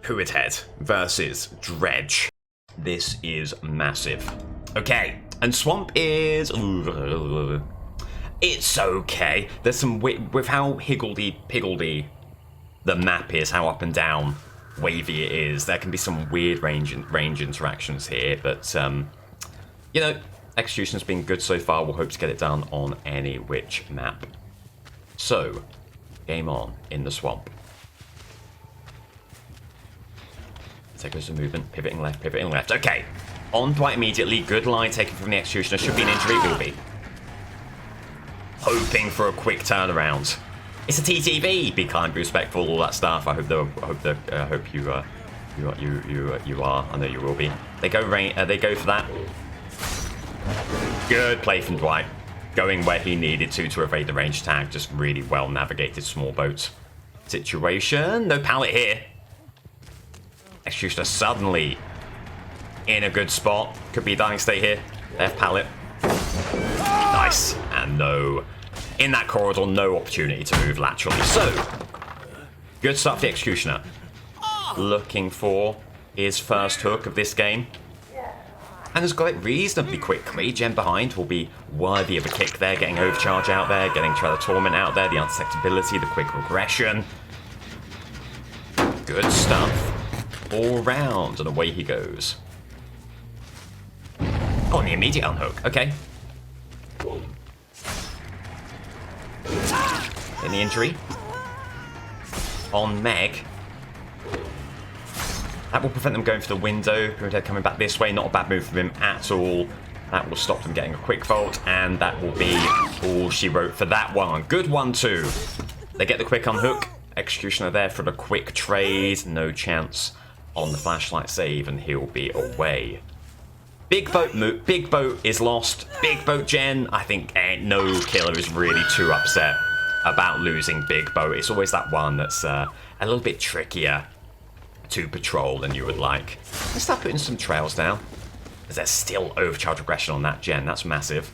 Head versus Dredge. This is massive. Okay, and Swamp is... It's okay. There's some... With how higgledy-piggledy the map is, how up and down wavy it is, there can be some weird range interactions here, but, you know, execution's been good so far. We'll hope to get it done on any which map. So, game on in the Swamp. There goes the movement, pivoting left. Okay, on Dwight immediately. Good line taken from the executioner. Should be an injury, will be. Hoping for a quick turnaround. It's a TTV. Be kind, be respectful, all that stuff. I hope you are. I know you will be. They go for that. Good play from Dwight. Going where he needed to evade the range attack. Just really well navigated small boat situation. No pallet here. Executioner suddenly in a good spot. Could be a dying state here. Left pallet. Nice. And no. In that corridor, no opportunity to move laterally. So, good stuff for the Executioner. Looking for his first hook of this game. And has got it reasonably quickly. Gen behind will be worthy of a kick there. Getting overcharge out there. Getting Trailer Torment out there. The undetectability, the quick regression. Good stuff. All round, and away he goes. Oh, and the immediate unhook. Okay. In the injury. On Meg. That will prevent them going for the window. Head coming back this way. Not a bad move from him at all. That will stop them getting a quick vault, and that will be all she wrote for that one. Good one, too. They get the quick unhook. Executioner there for the quick trade. No chance on the flashlight save, and he'll be away. Big boat is lost. Big boat Gen. I think no killer is really too upset about losing big boat. It's always that one that's a little bit trickier to patrol than you would like. Let's start putting some trails down, because there's still overcharge regression on that Gen. That's massive.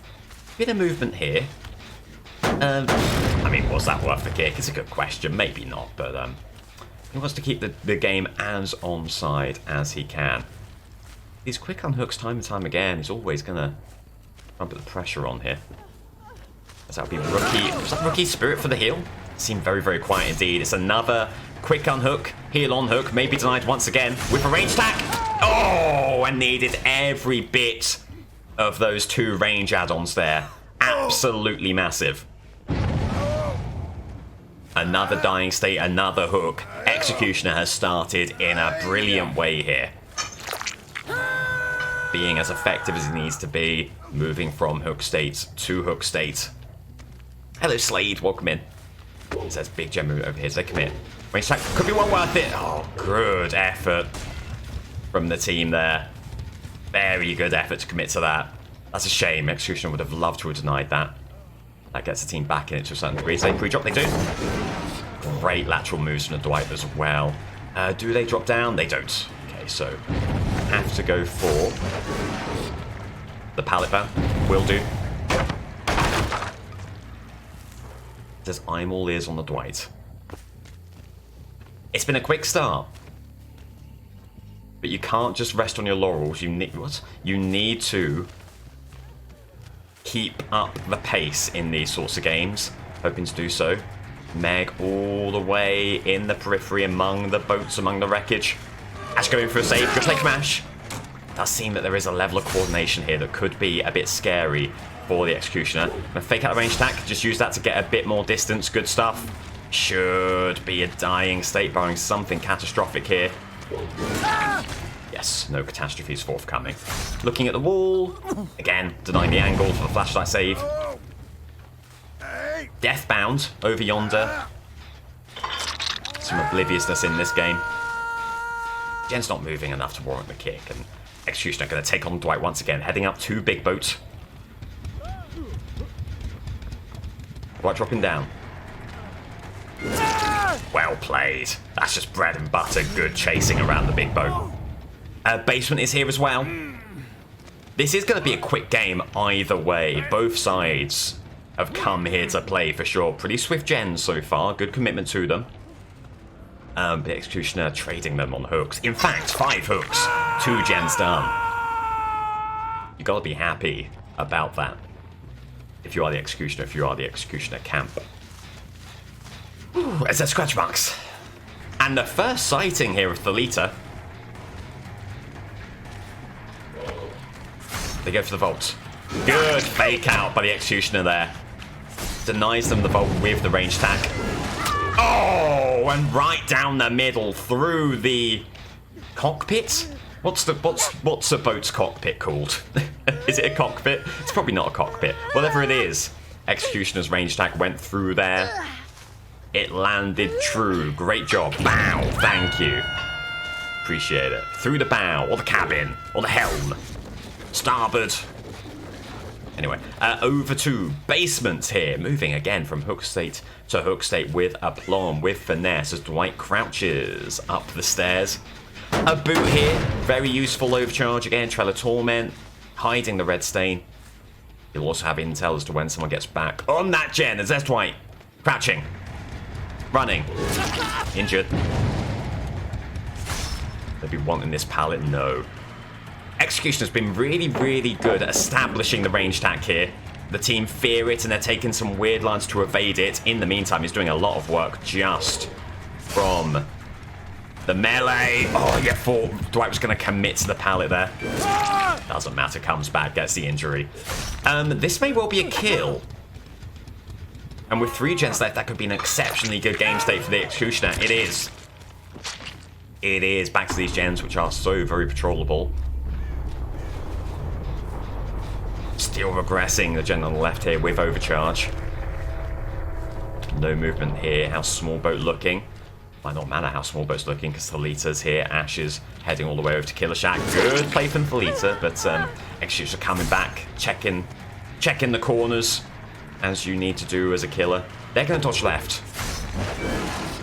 Bit of movement here. I mean, was that worth the kick? It's a good question. Maybe not, but he wants to keep the game as onside as he can. These quick unhooks time and time again is always going to put the pressure on here. As that would be rookie. Was that rookie Spirit for the heal? Seemed very, very quiet indeed. It's another quick unhook. Heal on hook. Maybe denied once again with a range attack. Oh, and needed every bit of those 2 range add-ons there. Absolutely massive. Another dying state, another hook. Executioner has started in a brilliant way here. Being as effective as he needs to be. Moving from hook state to hook state. Hello, Slade. Welcome in. It says big gem move over here. So they commit. Range attack could be one worth it. Oh, good effort from the team there. Very good effort to commit to that. That's a shame. Executioner would have loved to have denied that. That gets the team back in it to a certain degree. So they pre-drop, they do. Great lateral moves from the Dwight as well. Do they drop down? They don't. Okay, so have to go for the pallet van. Will do. Says I'm all ears on the Dwight. It's been a quick start. But you can't just rest on your laurels. You need to keep up the pace in these sorts of games. Hoping to do so. Meg all the way in the periphery among the boats, among the wreckage. Ash going for a save. Good play from Ash. It does seem that there is a level of coordination here that could be a bit scary for the Executioner. Gonna fake out the range attack. Just use that to get a bit more distance. Good stuff. Should be a dying state, barring something catastrophic here. Yes, no catastrophes forthcoming. Looking at the wall. Again, denying the angle for the flashlight save. Deathbound over yonder. Some obliviousness in this game. Gen's not moving enough to warrant the kick, and Executioner going to take on Dwight once again, heading up to big boat. Dwight dropping down. Well played. That's just bread and butter. Good chasing around the big boat. Basement is here as well. This is going to be a quick game either way. Both sides have come here to play for sure. Pretty swift gens so far. Good commitment to them. The Executioner trading them on hooks. In fact, 5 hooks. 2 gens done. You gotta be happy about that. If you are the Executioner, if you are the Executioner camp. Ooh, it's a scratch marks. And the first sighting here of Thalita. They go for the vault. Good fake out by the Executioner there. Denies them the vault with the range attack. Oh, and right down the middle through the cockpit. What's a boat's cockpit called? Is it a cockpit? It's probably not a cockpit. Whatever it is, Executioner's range attack went through there. It landed true. Great job. Bow. Thank you. Appreciate it. Through the bow, or the cabin, or the helm. Starboard. Anyway, over to basement here. Moving again from hook state to hook state with aplomb, with finesse as Dwight crouches up the stairs. A boot here. Very useful overcharge again. Trail of Torment. Hiding the red stain. You'll also have intel as to when someone gets back on that gen. There's Dwight. Crouching. Running. Injured. They'd be wanting this pallet? No. Executioner's been really, really good at establishing the range attack here. The team fear it and they're taking some weird lines to evade it. In the meantime, he's doing a lot of work just from the melee. Oh, you thought Dwight was going to commit to the pallet there. Doesn't matter, comes back, gets the injury. This may well be a kill. And with 3 gens left, that could be an exceptionally good game state for the Executioner. It is. It is. Back to these gens, which are so very patrollable. Still regressing the gen on the left here with overcharge. No movement here. How's small boat looking? Might not matter how small boat's looking because Thalita's here. Ash is heading all the way over to Killer Shack. Good play from Thalita, but Executioner coming back, checking the corners as you need to do as a killer. They're going to dodge left.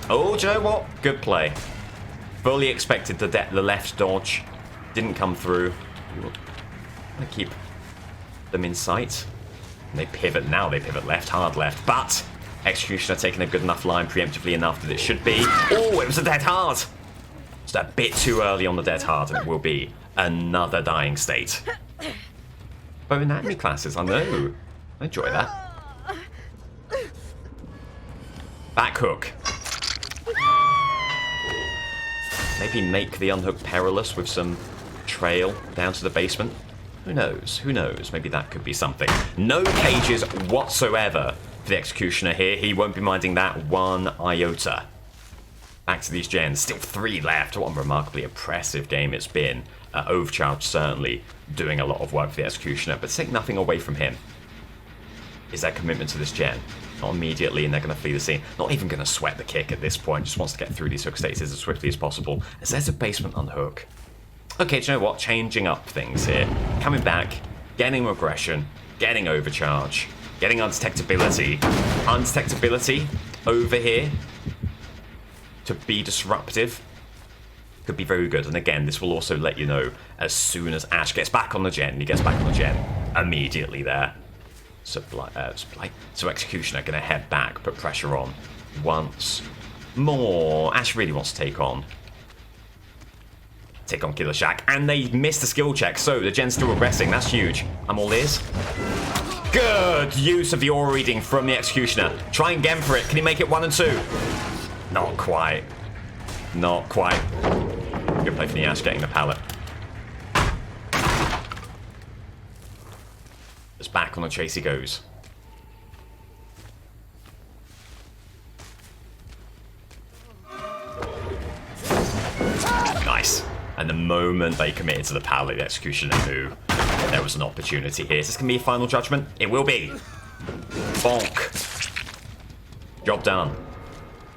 Oh, do you know what? Good play. Fully expected the left dodge. Didn't come through. I'm going to keep them in sight. And they pivot now. They pivot left, hard left. But Executioner taking a good enough line preemptively enough that it should be. Oh, it was a dead hard. Just a bit too early on the dead hard, and it will be another dying state. But anatomy classes, I know. I enjoy that. Back hook. Maybe make the unhook perilous with some trail down to the basement. Who knows? Who knows? Maybe that could be something. No cages whatsoever for the Executioner here. He won't be minding that one iota. Back to these gens. Still 3 left. What a remarkably oppressive game it's been. Overcharge certainly doing a lot of work for the Executioner, but take nothing away from him. Is that commitment to this gen? Not immediately, and they're going to flee the scene. Not even going to sweat the kick at this point. Just wants to get through these hook states as swiftly as possible. As there's a basement unhook. Okay, do you know what? Changing up things here. Coming back, getting regression, getting overcharge, getting undetectability. Undetectability over here to be disruptive could be very good. And again, this will also let you know as soon as Ash gets back on the gen. He gets back on the gen immediately there. So Executioner going to head back, put pressure on once more. Ash really wants to take on Killer Shack, and they missed the skill check, so the gen's still regressing. That's huge. I'm all ears. Good use of the aura reading from the Executioner. Try and gen for it. Can he make it 1 and 2? Not quite. Not quite. Good play for the Ash getting the pallet. Just back on the chase he goes. Nice. And the moment they committed to the pallet, the Executioner knew there was an opportunity here. Is this going to be a final judgment? It will be. Bonk. Job done.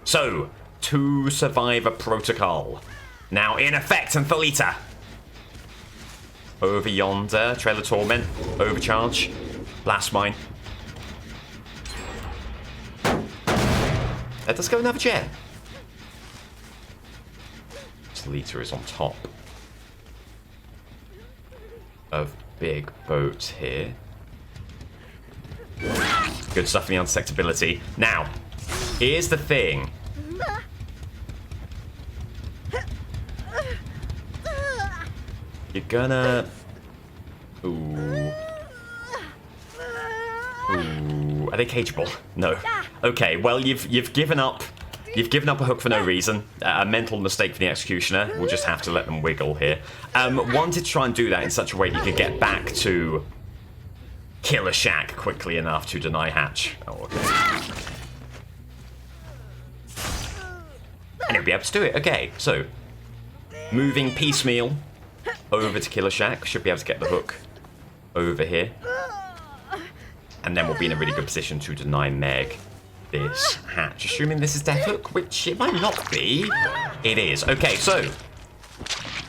So, 2 survivor protocol. Now in effect, and Thalita. Over yonder, Trail of Torment, overcharge, blast mine. Let us go another gen. Thalita is on top of big boat here. Good stuff in the undetectability. Now, here's the thing. You're gonna... Ooh. Ooh. Are they cageable? No. Okay, well, you've given up... You've given up a hook for no reason. A mental mistake for the Executioner. We'll just have to let them wiggle here. Wanted to try and do that in such a way that you could get back to Killer Shack quickly enough to deny Hatch. Oh, okay. And he'll be able to do it. Okay, so moving piecemeal over to Killer Shack. Should be able to get the hook over here. And then we'll be in a really good position to deny Meg this Hatch. Assuming this is Death Hook, which it might not be. It is. Okay, so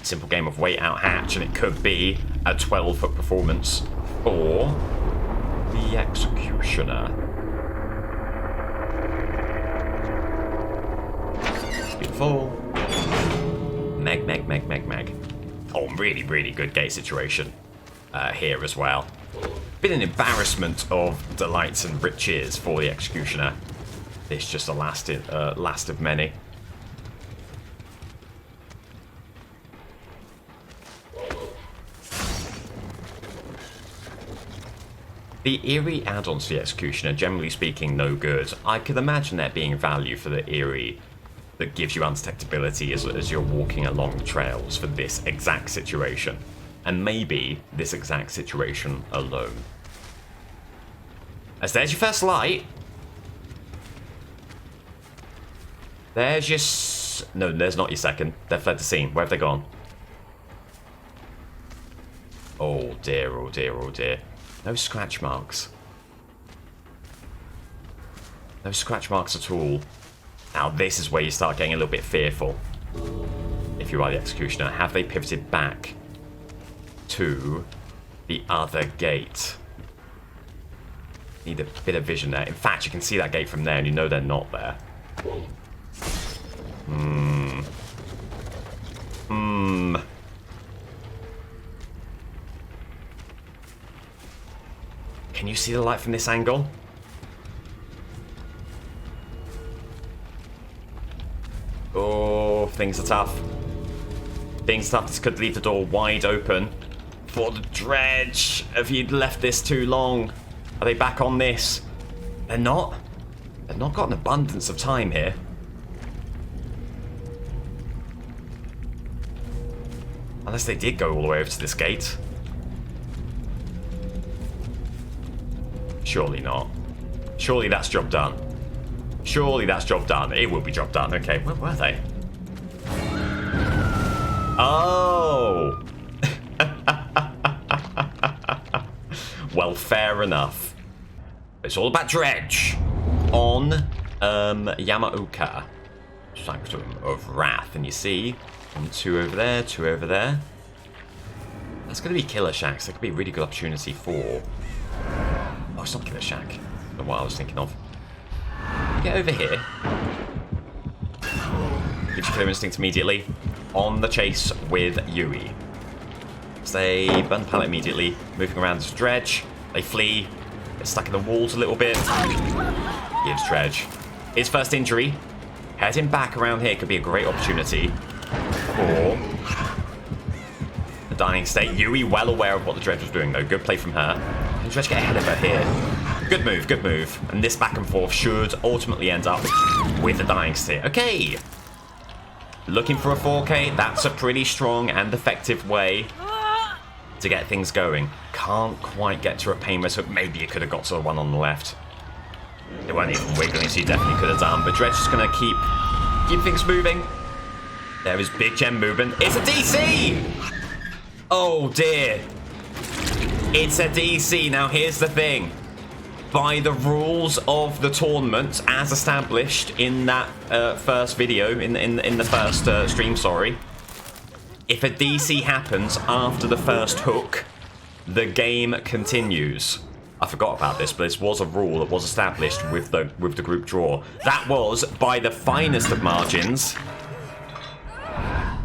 simple game of wait out Hatch, and it could be a 12 hook performance for the Executioner. Beautiful. Meg. Oh, really, really good gate situation here as well. Been an embarrassment of delights and riches for the Executioner. It's just a last of many. The Eerie add-ons to the Executioner, generally speaking, no good. I could imagine there being value for the Eerie that gives you undetectability as you're walking along trails for this exact situation. And maybe this exact situation alone. As there's your first light. There's your... No, there's not your second. They've fled the scene. Where have they gone? Oh dear, oh dear, oh dear. No scratch marks. No scratch marks at all. Now this is where you start getting a little bit fearful. If you are the Executioner. Have they pivoted back to the other gate? Need a bit of vision there. In fact, you can see that gate from there and you know they're not there. Can you see the light from this angle? Oh, things are tough. Things are tough. This could leave the door wide open for the Dredge. Have you left this too long? Are they back on this? They're not. They've not got an abundance of time here. Unless they did go all the way over to this gate. Surely not. Surely that's job done. Surely that's job done. It will be job done. Okay, where were they? Oh! Well, fair enough. It's all about Dredge on Yamaoka, Sanctum of Wrath. And you see, two over there, two over there. That's going to be Killer Shacks. That could be a really good opportunity for... Oh, it's not Killer Shack. I don't know what I was thinking of. Get over here. Gives you Killer Instinct immediately. On the chase with Yui. So they burn the pallet immediately. Moving around this Dredge. They flee. Get stuck in the walls a little bit. Gives Dredge his first injury. Heading back around here could be a great opportunity for the dying state. Yui well aware of what the Dredge was doing though. Good play from her. Can Dredge get ahead of her here? Good move, good move. And this back and forth should ultimately end up with the dying state. Okay. Looking for a 4K. That's a pretty strong and effective way to get things going. Can't quite get to a painless hook. Maybe you could have got to the one on the left. They weren't even wiggling, so you definitely could have done. But Dredge is going to keep things moving. There is big gem movement. It's a DC! Oh dear. It's a DC. Now here's the thing. By the rules of the tournament, as established in that first video, in the first stream, sorry, if a DC happens after the first hook, the game continues. I forgot about this, but this was a rule that was established with the group draw. That was by the finest of margins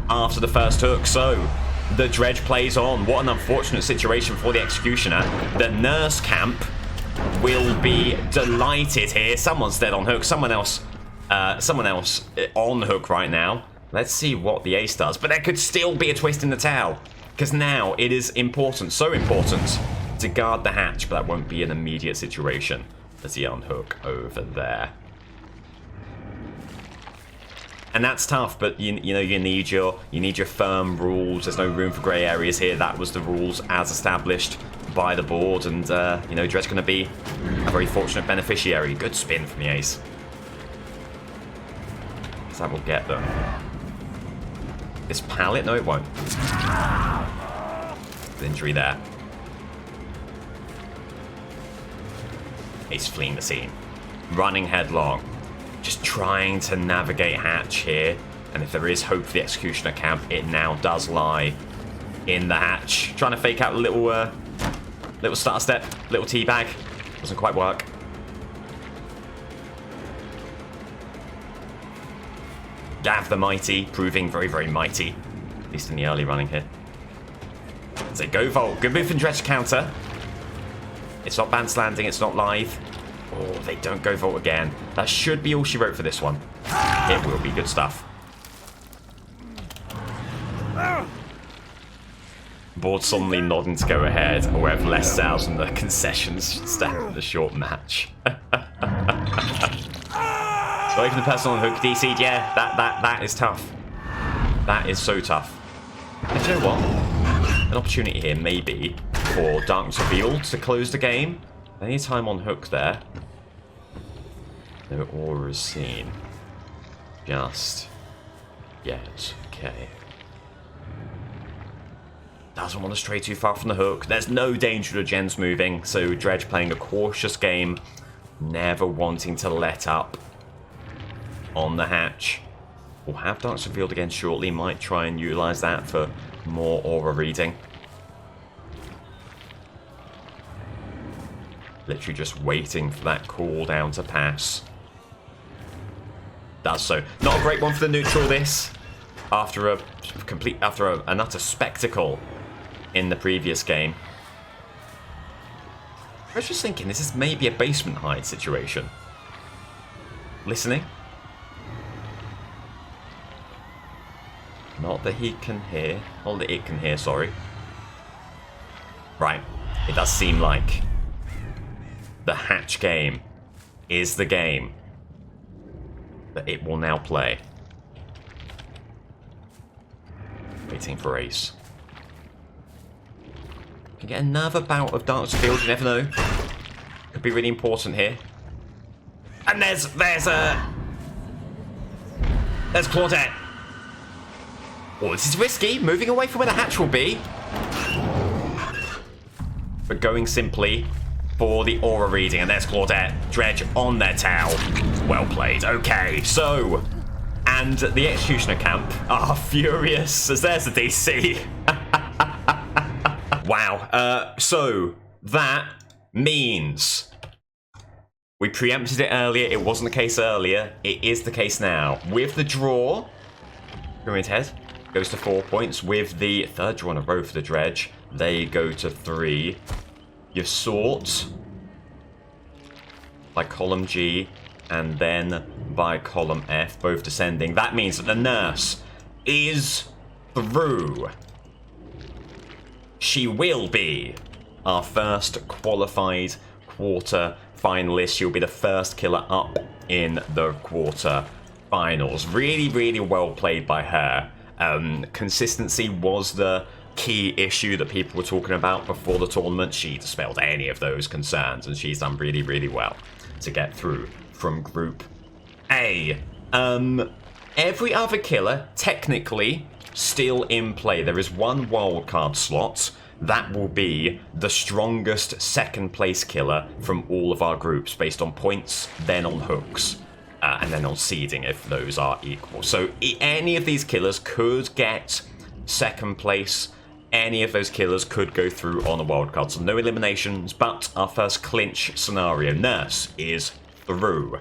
after the first hook. So the Dredge plays on. What an unfortunate situation for the Executioner. The nurse camp will be delighted here. Someone's dead on hook. Someone else on hook right now. Let's see what the ace does. But there could still be a twist in the tail. Because now it is important, so important, to guard the hatch, but that won't be an immediate situation as he unhook over there. And that's tough, but you know you need your firm rules. There's no room for grey areas here. That was the rules as established by the board, and you know, Dredge going to be a very fortunate beneficiary. Good spin from the ace. So that will get them. This pallet? No, it won't. Injury there. Ace fleeing the scene, running headlong. Just trying to navigate hatch here, and if there is hope for the executioner camp, it now does lie in the hatch. Trying to fake out a little starter step, little teabag. Doesn't quite work. Gav the mighty, proving very, very mighty, at least in the early running here. So go Volt. Good move from Dredge to counter. It's not Bance landing, it's not live. Oh, they don't go Volt again. That should be all she wrote for this one. It will be good stuff. Board suddenly nodding to go ahead, or have less sales from the concessions stand in the short match. So even the person on hook DC'd, yeah, that is tough. That is so tough. And you know what? An opportunity here maybe for Darkness Revealed to close the game. Any time on hook there. No aura is seen. Just yet. Okay. Doesn't want to stray too far from the hook. There's no danger to gens moving, so Dredge playing a cautious game, never wanting to let up on the hatch. We'll have Darkness Revealed again shortly. Might try and utilize that for more aura reading. Literally just waiting for that cooldown to pass. Does so. Not a great one for the neutral this. After an utter spectacle in the previous game. I was just thinking this is maybe a basement hide situation. Listening. Not that he can hear. Not that it can hear, sorry. Right. It does seem like the hatch game is the game that it will now play. Waiting for ace. Can get another bout of Darkness Revealed, you never know. Could be really important here. And there's Claudette. Oh, this is risky. Moving away from where the hatch will be. But going simply for the aura reading, and there's Claudette. Dredge on their towel. Well played. Okay, so, and the executioner camp are furious as there's a DC. Wow. So that means we preempted it earlier. It wasn't the case earlier. It is the case now. With the draw, Pyramid Head goes to 4 points. With the third draw in a row for the Dredge, they go to 3. Your sort by column G and then by column F, both descending. That means that the nurse is through. She will be our first qualified quarter finalist. She'll be the first killer up in the quarter finals. Really, really well played by her. Consistency was the key issue that people were talking about before the tournament. She dispelled any of those concerns, and she's done really, really well to get through from Group A. Every other killer, technically, still in play. There is one wildcard slot. That will be the strongest second place killer from all of our groups, based on points, then on hooks, and then on seeding if those are equal. So any of these killers could get second place. Any of those killers could go through on a wildcard. So no eliminations, but our first clinch scenario, Nurse, is through.